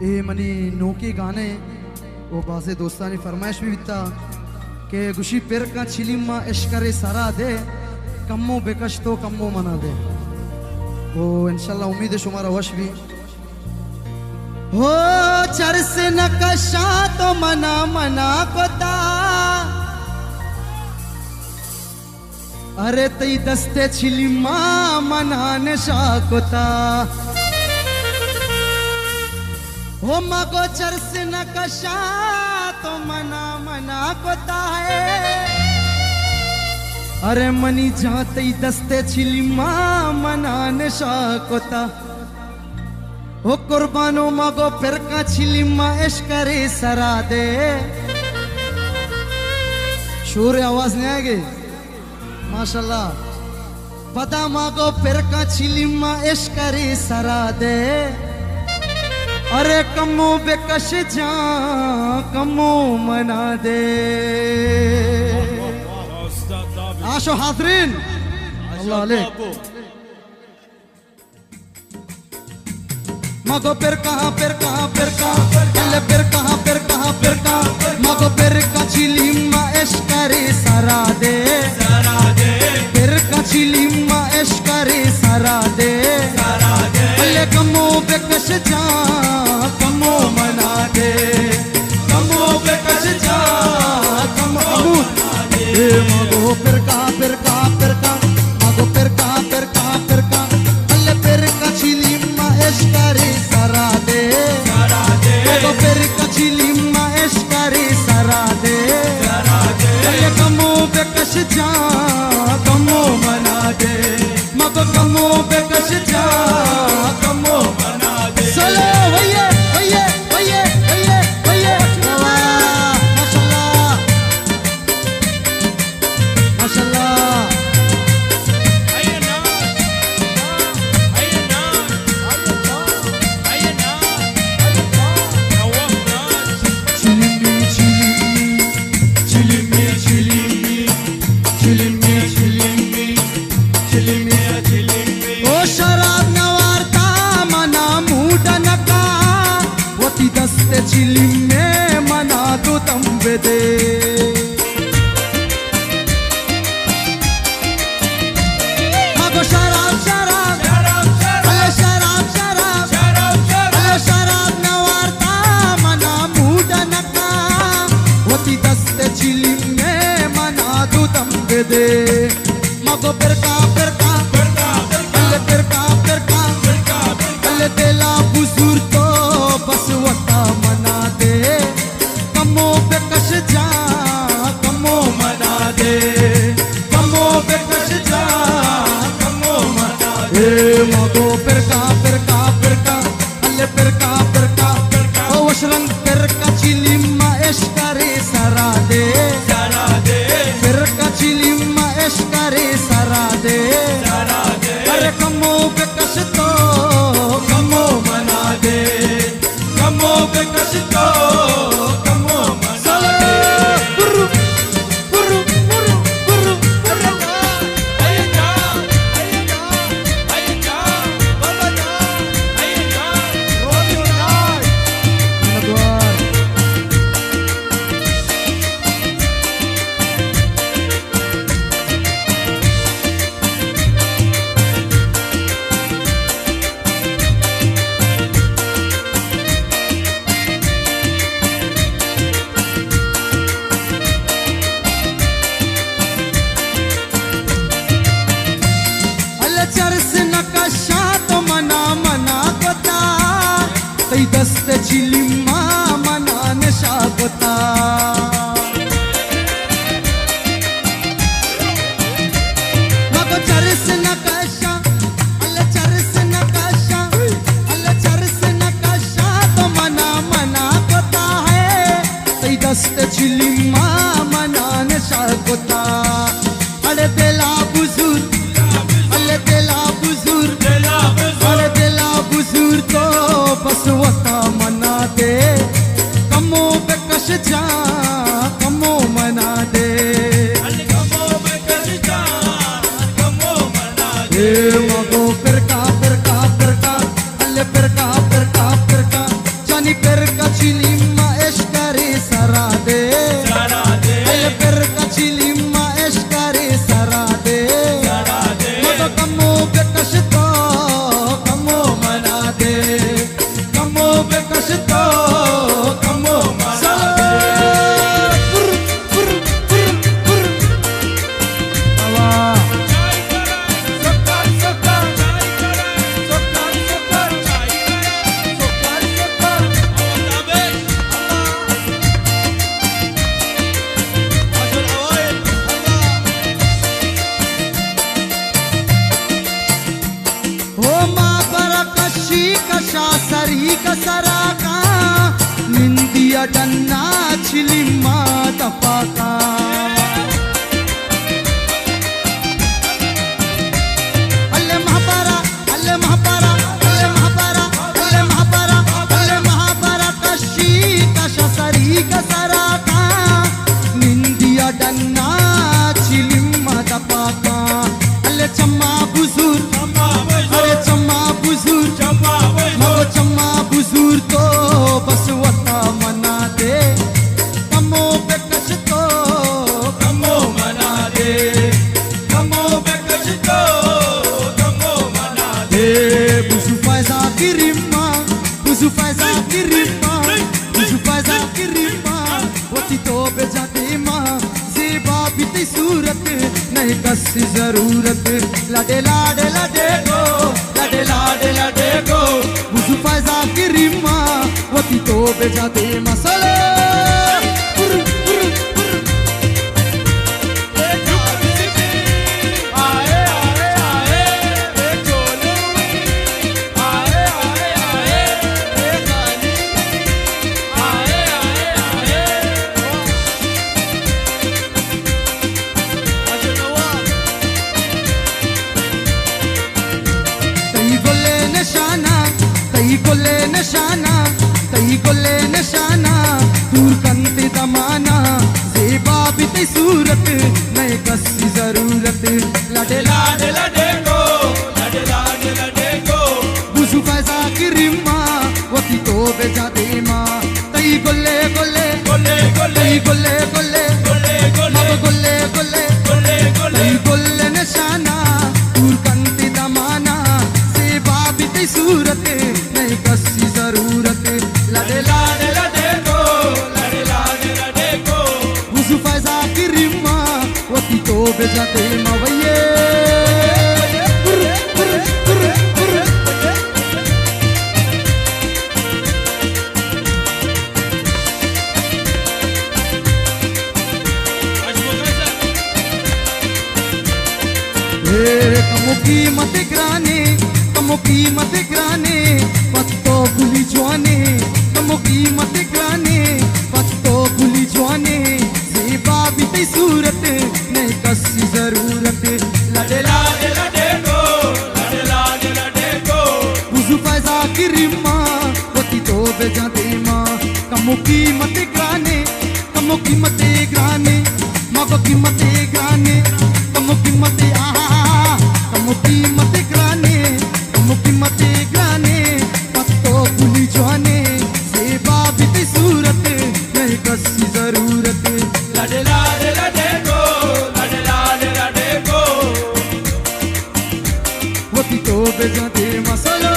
A money नोके गाने वो बासे दोस्तानी फरमाइश भी बिता के गुशी पेर का छिलिमा एशकरे सारा दे कम्मो बेकश तो कम्मो मना दे। वो इंशाल्लाह उम्मीद है शुमारा वश भी हो चरस नकशा तो मना मना कोता अरे तई दस्ते छिलिमा मना नशा कोता हो मगो चरस नकशा तो मना मना कोता है अरे मनी जाते ही दस्ते छिलिमा मना नशा कोता हो कुर्बानो मगो फिर का छिलिमा एशकरे सरा दे। शोर आवाज नहीं आएगी माशाल्लाह। पता मगो फिर का छिलिमा एशकरे सरा दे अरे कमो बेकश जा कमो मना दे। आशो हाजरीन अल्लाह अलैक मगो फिर कहाँ अल्ले फिर कहाँ मगो फिर का छिलिमा एशकरे सरा दे फिर का छिलिमा एशकरे सरा दे अल्ले कमो बेकश जा कमो मना दे कमो बेकश जा कमो दे मगो फिर कहाँ मगो फिर कहाँ अल्ले फिर का छिलिमा एशकरे सरा दे मगो फिर का छिलिमा एशकरे सरा दे अल्ले कमो बेकश जा कमो मना दे मगो कमो बेकश जा कमो मना दे। चलो भैया भैया भैया भैया भैया माशाल्लाह माशाल्लाह। छिलिमे मना दो तंबे दे मगो शराब शराब अल्ले शराब नवारता मना मूड नका होती दस्ते छिलिमे मना दो तंबे दे मगो फिर का अल्ले फिर का अल्ले तेला बुजुर्ग तो बस वता मना दे कमो बेकश जा कमो मना दे कमो बेकश जा कमो मना दे मगो फिर का अल्ले फिर का ओ वशरंग फिर का छिलिमा एशकरे सरा दे फिर का छिलिमा एशकरे सरा दे अरे कमो बेकश तो कमो मना दे कमो बेकश तो कमो मना दे। बुरु बुरु बुरु बुरु बुरु आयजा बाबा जा रोटी उठाए नगवार चरस नकशा तो मना मना कोता तई दस्ते छिलिमा मना नशा कोता मगो चरस नकशा अल्ले चरस नकशा तो मना मना कोता है तई दस्ते छिलिमा मना नशा कोता अरे तेला बुजुर्ग तो बस वता मना दे कमो बेकश जा कमो मना दे कमो बेकश जा कमो मना दे मगो फिर का अल्ले फिर का जानी कशा सरी कसराका निंदिया डन्ना चिलिम्मा तपाका अल्ले महापारा अल्ले महापारा अल्ले महापारा अल्ले महापारा अल्ले महापारा कशी कशा सरी कसराका निंदिया डन्ना चिलिम्मा तपाका अल्ले चम्मा बुजुर अरे चम्मा बुजुर मगो चम्मा बुजुर तो बस वता मना दे कमो बेकश तो कमो मना दे कमो बेकश तो कमो मना दे बुजु फैजा की रिम्मा बुजु फैजा की रिम्मा बुजु फैजा की रिम्मा वती तो बेजा दे माँ ज़ेबा बीती सूरत नहीं कसी जरूरत लडे लाडे लडे गो लडे लाडे लडे गो बुजु फैजा की रिम्मा वती तो बेजा दे मसले तई गोले निशाना दूर कंते दमाना ज़ेबा बीती सूरत नए कसी जरूरत लडे लाडे लडे गो लडे लाडे लडे गो बुजु फैजा की रिम्मा वती तो बेजा दे माँ तई गोले गोले गोले गोले गोले गोले गोले गोले गोले गोले गोले गोले तई गोले निशाना दूर कंते दमाना ज़ेबा बीती सूरत नए कसी जरूरत लडे लाडे लडे गो लडे लाडे लडे गो बुजु फैजा की रिम्मा वती तो बेजा दे मवैये कमो कीमत ग्राने पत्तो गुली जवाने कमो कीमत ग्राने पत्तो गुली जवाने ज़ेबा बीती सूरत नहीं कसी जरूरत लडे लाडे लडे गो लडे लाडे लडे गो बुजु फैजा की रिम्मा वती तो बेजा दे माँ कमो कीमत ग्राने कमो कीमत ग्राने मगो कीमत ग्राने कमो कीमत आहा कमो कीमत ग्राने कमो कीमत ग्राने पत्तो गुली जवाने ज़ेबा बीती सूरत नहीं कसी जरूरत लडे लाडे लडे गो लडे लाडे लडे गो वती तो बेजा दे मसलो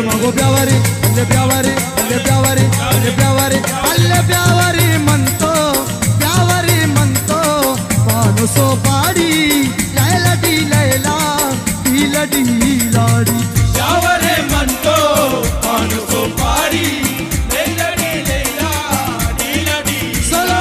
मगो प्यावारे अल्ले प्यावारे अल्ले प्यावारे अल्ले प्यावारे अल्ले प्यावारे मनतो पानो सो पाड़ी लैला डी लाड़ी प्यावारे मनतो पानो सो पाड़ी लैला डी लाड़ी सला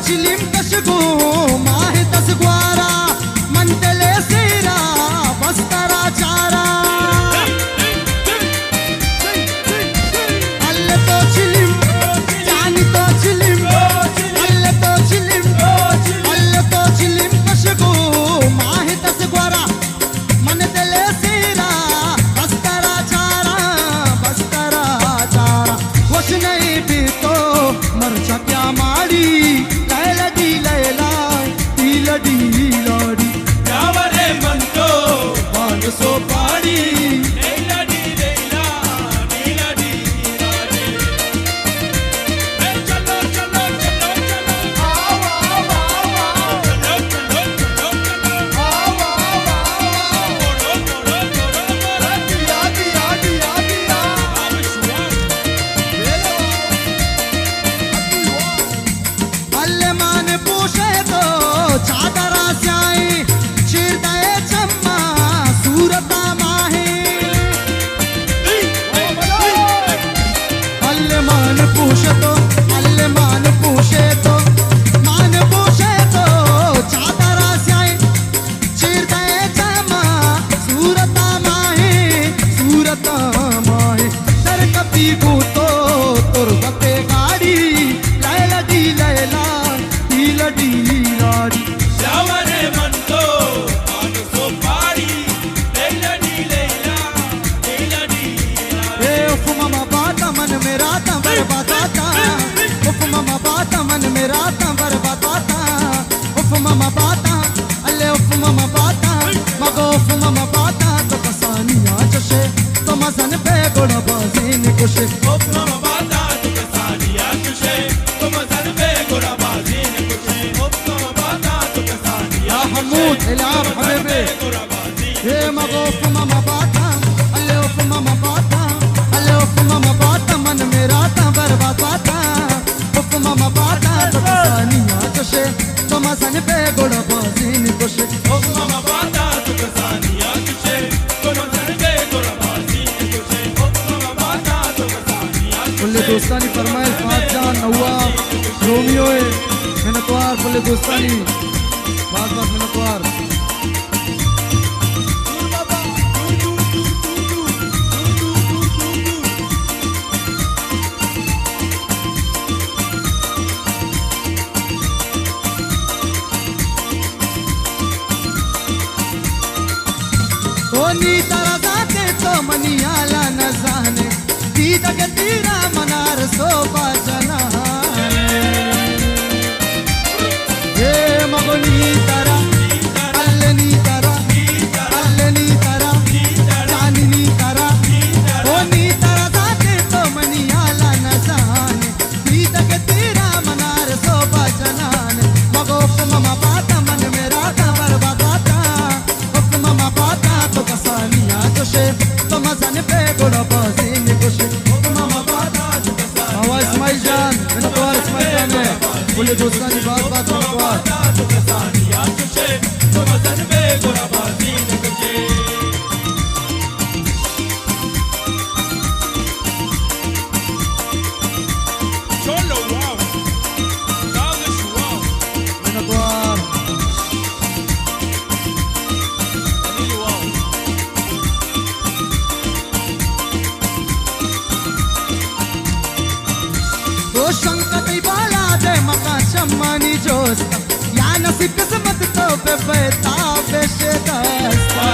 चिलिम कशगो माहे तसग्वारा मंडले सेरा बस्तरा चारा अल्ले पूछे तो अल्ले मान पूछे तो चादरा स्याई चिरते जमा सूरता माहे दर कपी गूतो तुरबते गाड़ी लैला डी लैला डी लाड़ी जावरे मन तो सो पारी लैला डी ए उफ मामा बाता मन मेरा ता बरबाता उफ मामा बाता मन मेरा ता बरबाता उफ मामा बाता अल्ले उफ मामा बाता मगो उफ मामा बाता तो कसानिया चशे तो मजन पे गोड़ा बाजीन कुशे उफ मामा बाता तो कसानिया चशे तो मजन पे गोड़ा बाजीन कुशे उफ मामा बाता तो कसानिया हमूद इलाम हबीबे ए मगो उफ मामा बाता अल्ले उफ मामा बाता अल्ले उफ मामा बाता मन मेरा ता बरबाता उफ मामा बाता तो कसानिया चशे तो मजन पे गोड़ा बाजीन कुशे उफ मामा बाता तो कसानिया चशे तो मजन पे गोड़ा बाजीन कुशे उफ मामा बाता तो कसानिया फुल्ले दोस्तानी फरमाए फातजान नवाब रोमियो मिनतवार फुल्ले दोस्तानी बात मिनतवार नी तारा जाते तो मनियाला न जाने दीद के तीरा मनार सोबा जना ये मगोनी तारा अल्ले नी तारा जानी नी तारा ओ नी तारा जाते तो मनियाला न जाने दीद के तीरा मनार सोबा जना मगो ममा बाता मन मेरा खबर बताता ममा बाता तो कसानिया चशे तो मजन पे गोड़ा बाजीन कुशे ममा बाता तो कसानिया इस्माइल जान मिनतवार इस्माइल जान है बोले दोस्तानी बात मिनतवार तो कसानिया चशे तो मजन पे गोड़ा बाजीन कुशे Cholo wow Davish wow मिनतवार wow तो शंकर बाला दे मका चम्मानी जोस्ता या नसीब किस्मत तो पे बेता बेशे दस्ता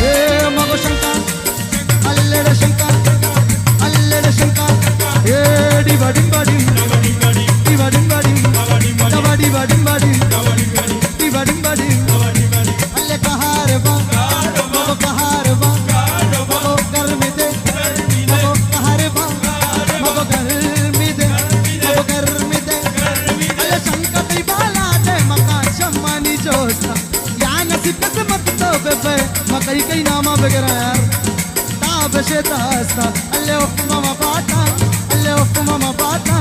ए मगो शंकर अल्ले रे शंकर ए डिबा डिबा डिबा डिबा डिबा डिबा डिबा डिबा अल्ले कहार बा मगो कहार बा मगो कर में दे मगो कहार बा मगो कर में दे अल्ले शंकर बाला दे मका चम्मानी जोस्ता या नसीब किस्मत तो बेबे मकई कई नामा वगैरह यार ताब से दास्ता अल्ले उफ मामा बाता अल्ले उफ मामा बाता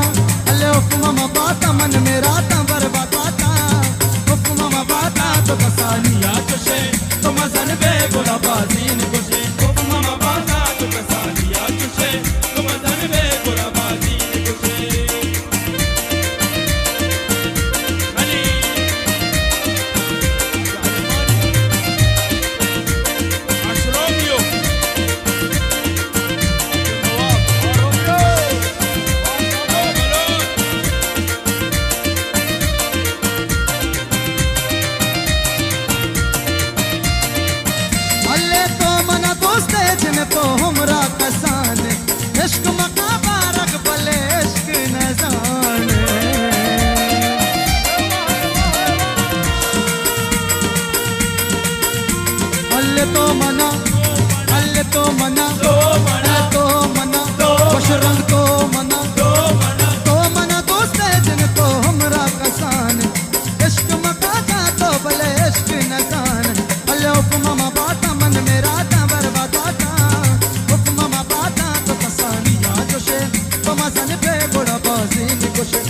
अल्ले उफ मामा बाता मन मेरा ता बरबाता उफ मामा बाता तो कसानिया चशे तो मजन पे गोड़ा बाजीन कुशे उफ मामा बाता तो कसानिया चशे तो मजन पे गोड़ा बाजीन कुशे अली अशरोमियो अल्ले तो मना दोस्ते जिन तो हमरा कसाने इश्क मका बारक भले इश्क न जाने अल्ले तो मना खुश रंग तो मना दोस्ते जिन तो हमरा कसाने इश्क मका जा तो भले इश्क न जाने अल्ले उफ मामा बाता मन मेरा ता बरबाता उफ मामा बाता तो कसानिया जोशे तो मजन पे गोड़ा बाजीन कुशे